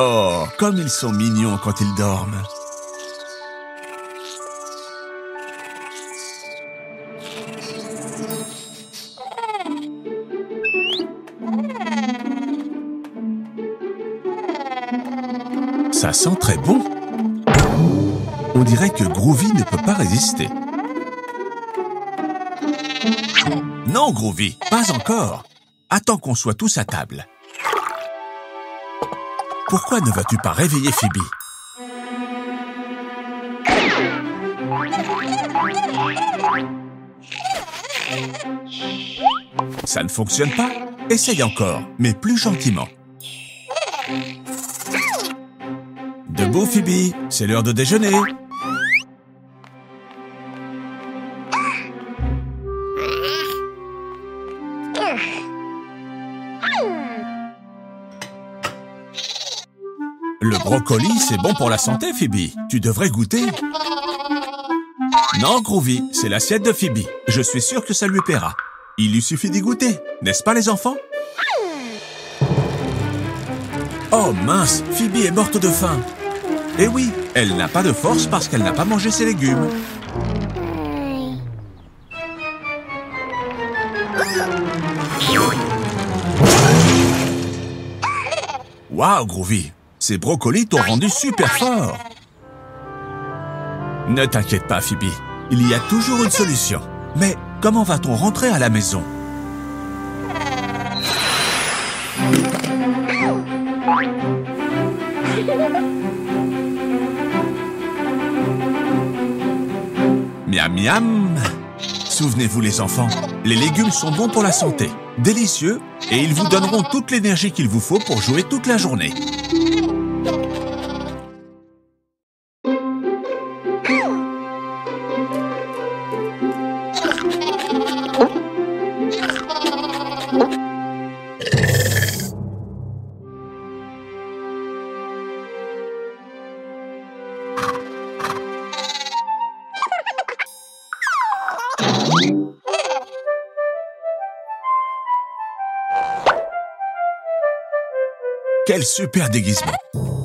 Oh, comme ils sont mignons quand ils dorment. Ça sent très bon. On dirait que Groovy ne peut pas résister. Non, Groovy, pas encore. Attends qu'on soit tous à table. Pourquoi ne vas-tu pas réveiller Phoebe? Ça ne fonctionne pas? Essaye encore, mais plus gentiment. Debout, Phoebe, c'est l'heure de déjeuner. Le brocoli, c'est bon pour la santé, Phoebe. Tu devrais goûter. Non, Groovy, c'est l'assiette de Phoebe. Je suis sûr que ça lui plaira. Il lui suffit d'y goûter, n'est-ce pas, les enfants? Oh mince, Phoebe est morte de faim. Eh oui, elle n'a pas de force parce qu'elle n'a pas mangé ses légumes. Waouh, Groovy, ces brocolis t'ont rendu super fort. Ne t'inquiète pas, Phoebe, il y a toujours une solution. Mais comment va-t-on rentrer à la maison? Miam miam. Souvenez-vous les enfants, les légumes sont bons pour la santé, délicieux, et ils vous donneront toute l'énergie qu'il vous faut pour jouer toute la journée. Quel super déguisement!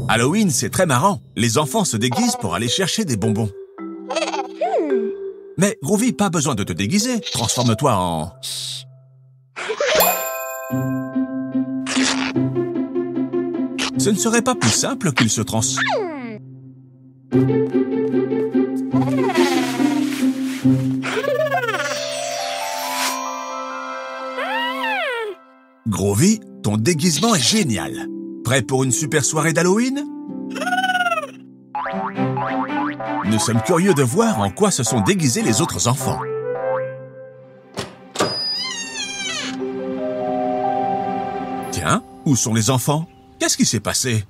Halloween, c'est très marrant. Les enfants se déguisent pour aller chercher des bonbons. Mais Groovy, pas besoin de te déguiser. Transforme-toi en... Ce ne serait pas plus simple qu'il se Groovy, ton déguisement est génial. Prêt pour une super soirée d'Halloween? Nous sommes curieux de voir en quoi se sont déguisés les autres enfants. Tiens, où sont les enfants? Qu'est-ce qui s'est passé?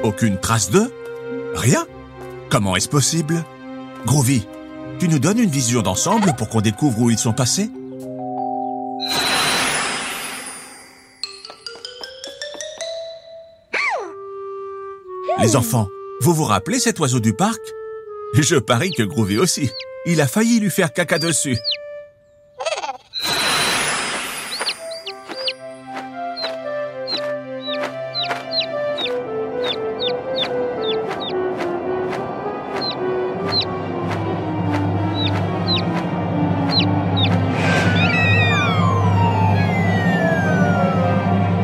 Aucune trace d'eux? Rien? Comment est-ce possible? Groovy, tu nous donnes une vision d'ensemble pour qu'on découvre où ils sont passés? Les enfants, vous vous rappelez cet oiseau du parc? Je parie que Groovy aussi. Il a failli lui faire caca dessus.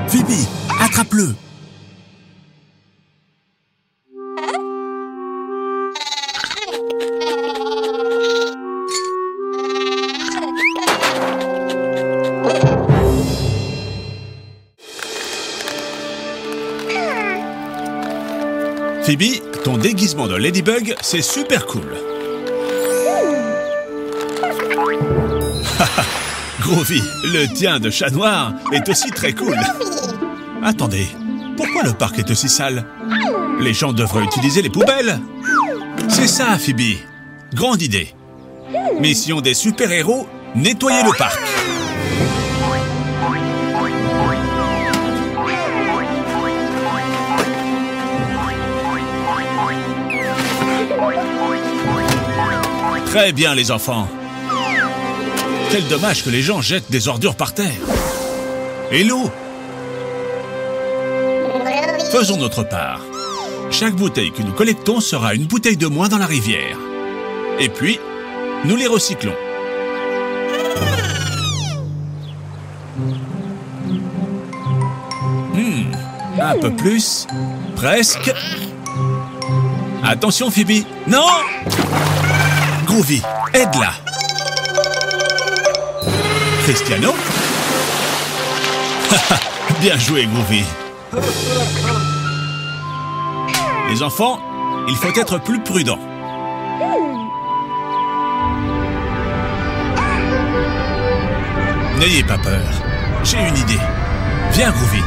Phoebe, attrape-le! Phoebe, ton déguisement de Ladybug, c'est super cool. Groovy, le tien de chat noir est aussi très cool. Attendez, pourquoi le parc est aussi sale? Les gens devraient utiliser les poubelles. C'est ça, Phoebe. Grande idée. Mission des super-héros, nettoyer le parc. Très bien, les enfants. Quel dommage que les gens jettent des ordures par terre. Et l'eau? Faisons notre part. Chaque bouteille que nous collectons sera une bouteille de moins dans la rivière. Et puis, nous les recyclons. Un peu plus. Presque. Attention, Phoebe. Non! Groovy, aide-la. Cristiano? Bien joué, Groovy. Les enfants, il faut être plus prudent. N'ayez pas peur. J'ai une idée. Viens, Groovy.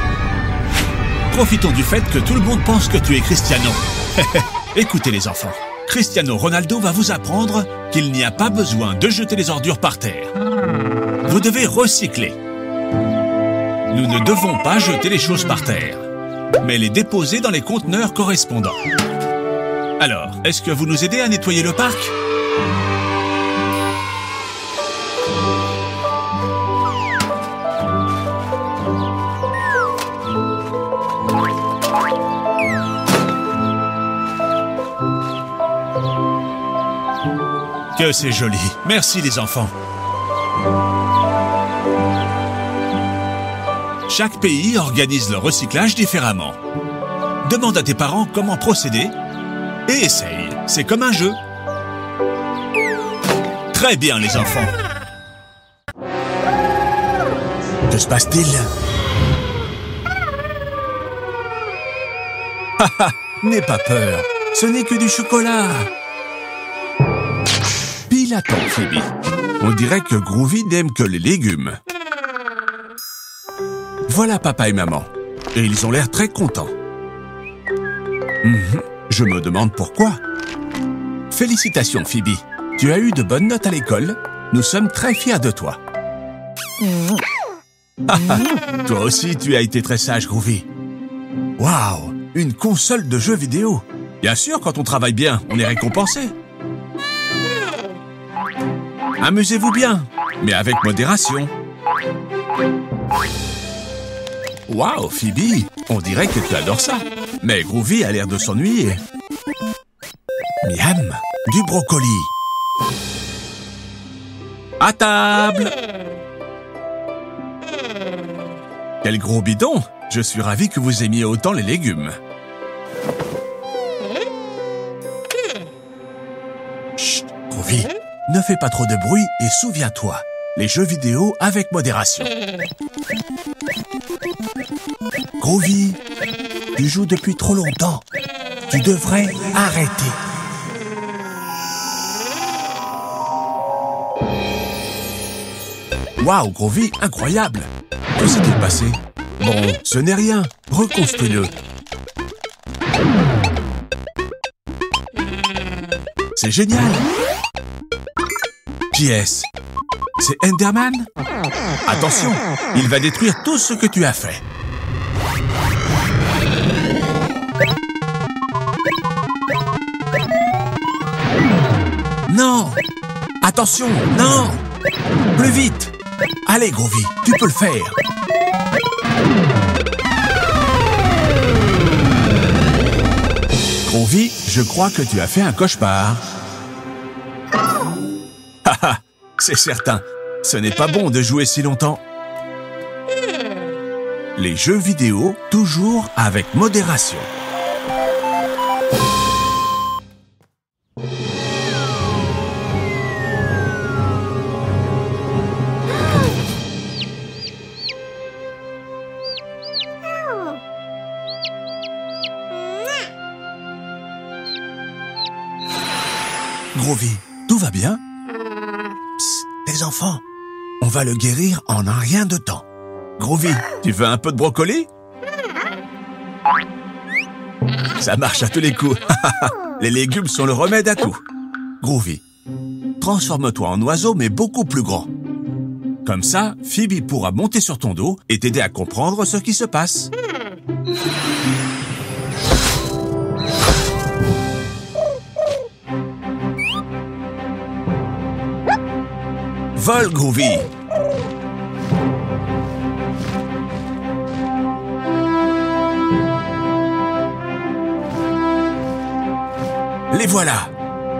Profitons du fait que tout le monde pense que tu es Cristiano. Écoutez les enfants, Cristiano Ronaldo va vous apprendre qu'il n'y a pas besoin de jeter les ordures par terre. Vous devez recycler. Nous ne devons pas jeter les choses par terre, mais les déposer dans les conteneurs correspondants. Alors, est-ce que vous nous aidez à nettoyer le parc? Que c'est joli. Merci les enfants. Chaque pays organise le recyclage différemment. Demande à tes parents comment procéder et essaye. C'est comme un jeu. Très bien les enfants. Que se passe-t-il? Haha, n'aie pas peur. Ce n'est que du chocolat. Attends, Phoebe. On dirait que Groovy n'aime que les légumes. Voilà papa et maman. Et ils ont l'air très contents. Je me demande pourquoi. Félicitations, Phoebe. Tu as eu de bonnes notes à l'école. Nous sommes très fiers de toi. Toi aussi, tu as été très sage, Groovy. Waouh, une console de jeux vidéo. Bien sûr, quand on travaille bien, on est récompensé. Amusez-vous bien, mais avec modération. Waouh, Phoebe, on dirait que tu adores ça. Mais Groovy a l'air de s'ennuyer. Miam, du brocoli. À table. Quel gros bidon. Je suis ravi que vous aimiez autant les légumes. Chut, Groovy. Ne fais pas trop de bruit et souviens-toi, les jeux vidéo avec modération. Groovy, tu joues depuis trop longtemps. Tu devrais arrêter. Waouh, Groovy, incroyable. Que s'est-il passé? Bon, ce n'est rien. Reconstruis-le. C'est génial. JS, c'est Enderman? Attention, il va détruire tout ce que tu as fait. Non! Attention, non! Plus vite! Allez, Groovy, tu peux le faire. Groovy, je crois que tu as fait un cauchemar. Haha, c'est certain. Ce n'est pas bon de jouer si longtemps. Les jeux vidéo, toujours avec modération. Groovy, tout va bien? Psst, les enfants, on va le guérir en un rien de temps. Groovy, tu veux un peu de brocoli? Ça marche à tous les coups. Les légumes sont le remède à tout. Groovy, transforme-toi en oiseau mais beaucoup plus grand. Comme ça, Phoebe pourra monter sur ton dos et t'aider à comprendre ce qui se passe. Vol, Groovy. Les voilà.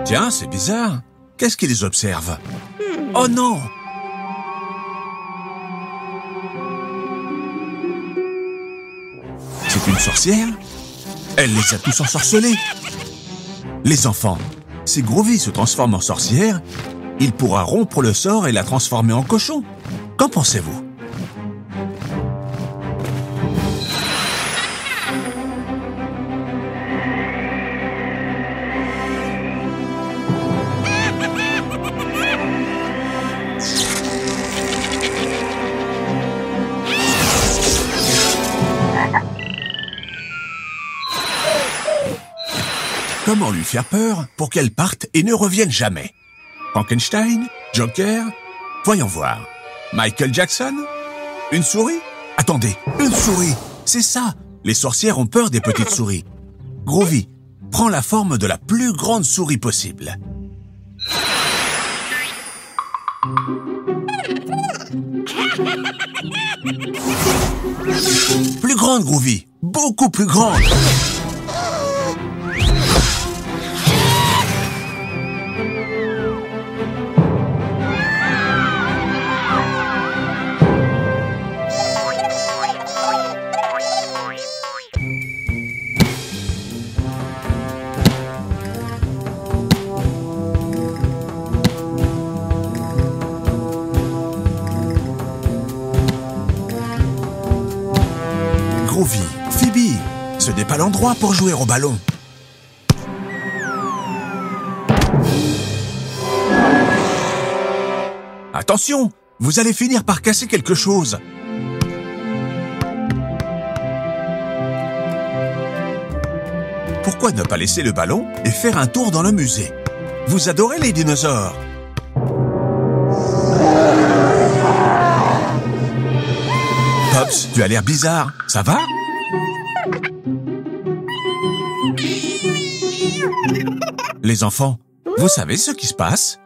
Tiens, c'est bizarre. Qu'est-ce qui les observe? Oh non! C'est une sorcière? Elle les a tous ensorcelés. Les enfants, si Groovy se transforme en sorcière, il pourra rompre le sort et la transformer en cochon. Qu'en pensez-vous? Comment lui faire peur pour qu'elle parte et ne revienne jamais? Frankenstein? Joker? Voyons voir. Michael Jackson? Une souris? Attendez, une souris! C'est ça! Les sorcières ont peur des petites souris. Groovy, prends la forme de la plus grande souris possible. Plus grande, Groovy! Beaucoup plus grande! Groovy, Phoebe, ce n'est pas l'endroit pour jouer au ballon. Attention, vous allez finir par casser quelque chose. Pourquoi ne pas laisser le ballon et faire un tour dans le musée? Vous adorez les dinosaures. Pops, tu as l'air bizarre. Ça va? Les enfants, vous savez ce qui se passe?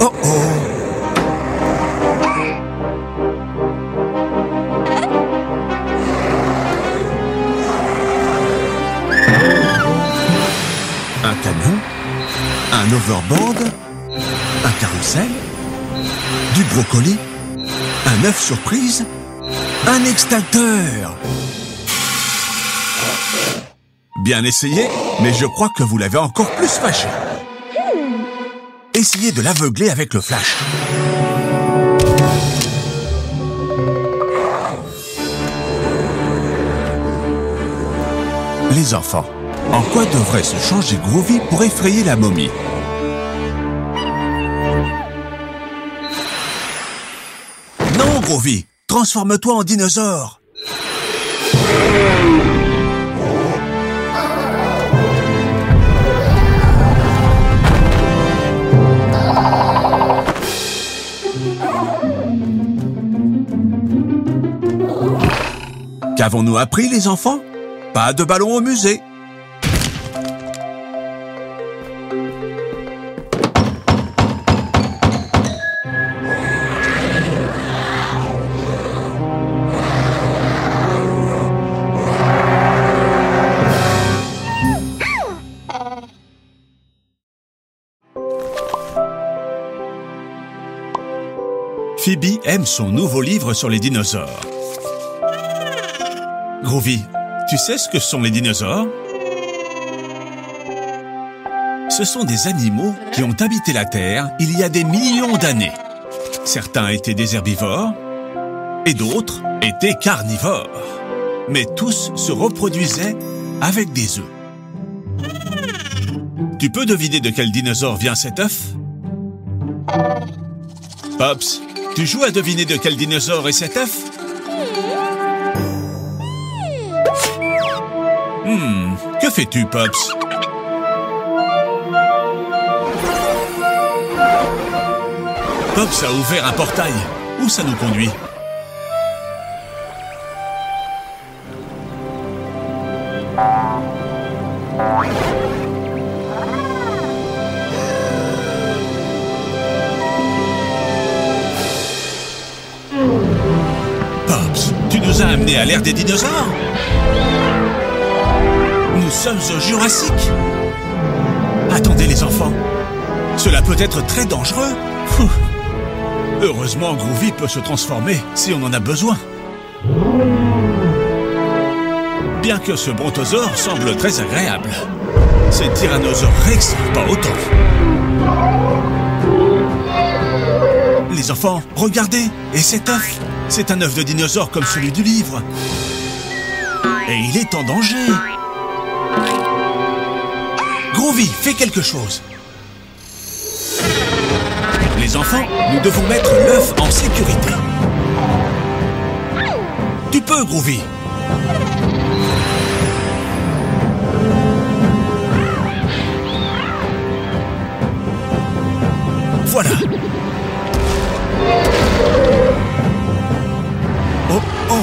Oh oh! Un camion, un overboard, un carrousel, du brocoli, un œuf surprise, un extincteur. Bien essayé, mais je crois que vous l'avez encore plus fâché. Essayez de l'aveugler avec le flash. Les enfants, en quoi devrait se changer Groovy pour effrayer la momie? Non, Groovy, transforme-toi en dinosaure. Qu'avons-nous appris, les enfants? Pas de ballon au musée. Phoebe aime son nouveau livre sur les dinosaures. Groovy, tu sais ce que sont les dinosaures? Ce sont des animaux qui ont habité la Terre il y a des millions d'années. Certains étaient des herbivores et d'autres étaient carnivores. Mais tous se reproduisaient avec des œufs. Tu peux deviner de quel dinosaure vient cet œuf? Pops, tu joues à deviner de quel dinosaure est cet œuf? fais-tu, Pops? Pops a ouvert un portail. Où ça nous conduit? Pops, tu nous as amenés à l'ère des dinosaures? Nous sommes au Jurassique. Attendez les enfants, cela peut être très dangereux. Heureusement, Groovy peut se transformer si on en a besoin. Bien que ce brontosaure semble très agréable, ces tyrannosaures Rex, pas autant. Les enfants, regardez, et cet œuf, c'est un œuf de dinosaure comme celui du livre. Et il est en danger. Groovy, fais quelque chose. Les enfants, nous devons mettre l'œuf en sécurité. Tu peux, Groovy. Voilà. Oh, oh,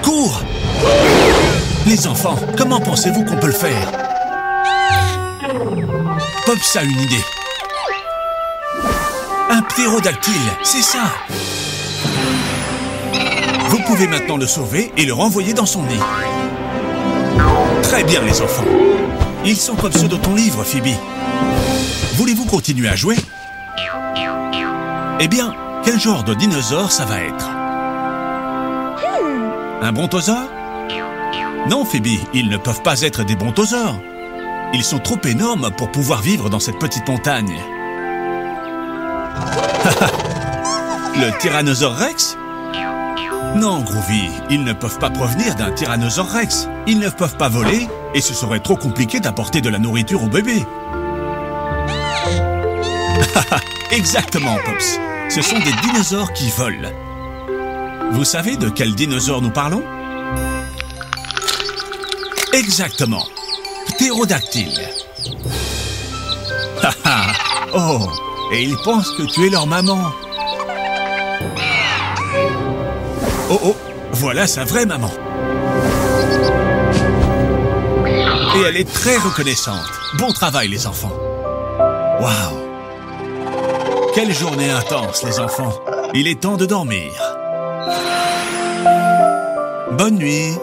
cours! Les enfants, comment pensez-vous qu'on peut le faire? Pops a une idée. Un ptérodactyle, c'est ça. Vous pouvez maintenant le sauver et le renvoyer dans son nid. Très bien, les enfants. Ils sont comme ceux de ton livre, Phoebe. Voulez-vous continuer à jouer? Eh bien, quel genre de dinosaure ça va être? Un brontosaure? Non, Phoebe, ils ne peuvent pas être des brontosaures. Ils sont trop énormes pour pouvoir vivre dans cette petite montagne. Le tyrannosaure Rex? Non, Groovy, ils ne peuvent pas provenir d'un tyrannosaure Rex. Ils ne peuvent pas voler et ce serait trop compliqué d'apporter de la nourriture au bébé. Exactement, Pops. Ce sont des dinosaures qui volent. Vous savez de quel dinosaure nous parlons? Exactement. Ptérodactyle. Oh, et ils pensent que tu es leur maman. Oh, oh, voilà sa vraie maman. Et elle est très reconnaissante. Bon travail, les enfants. Waouh! Quelle journée intense, les enfants. Il est temps de dormir. Bonne nuit.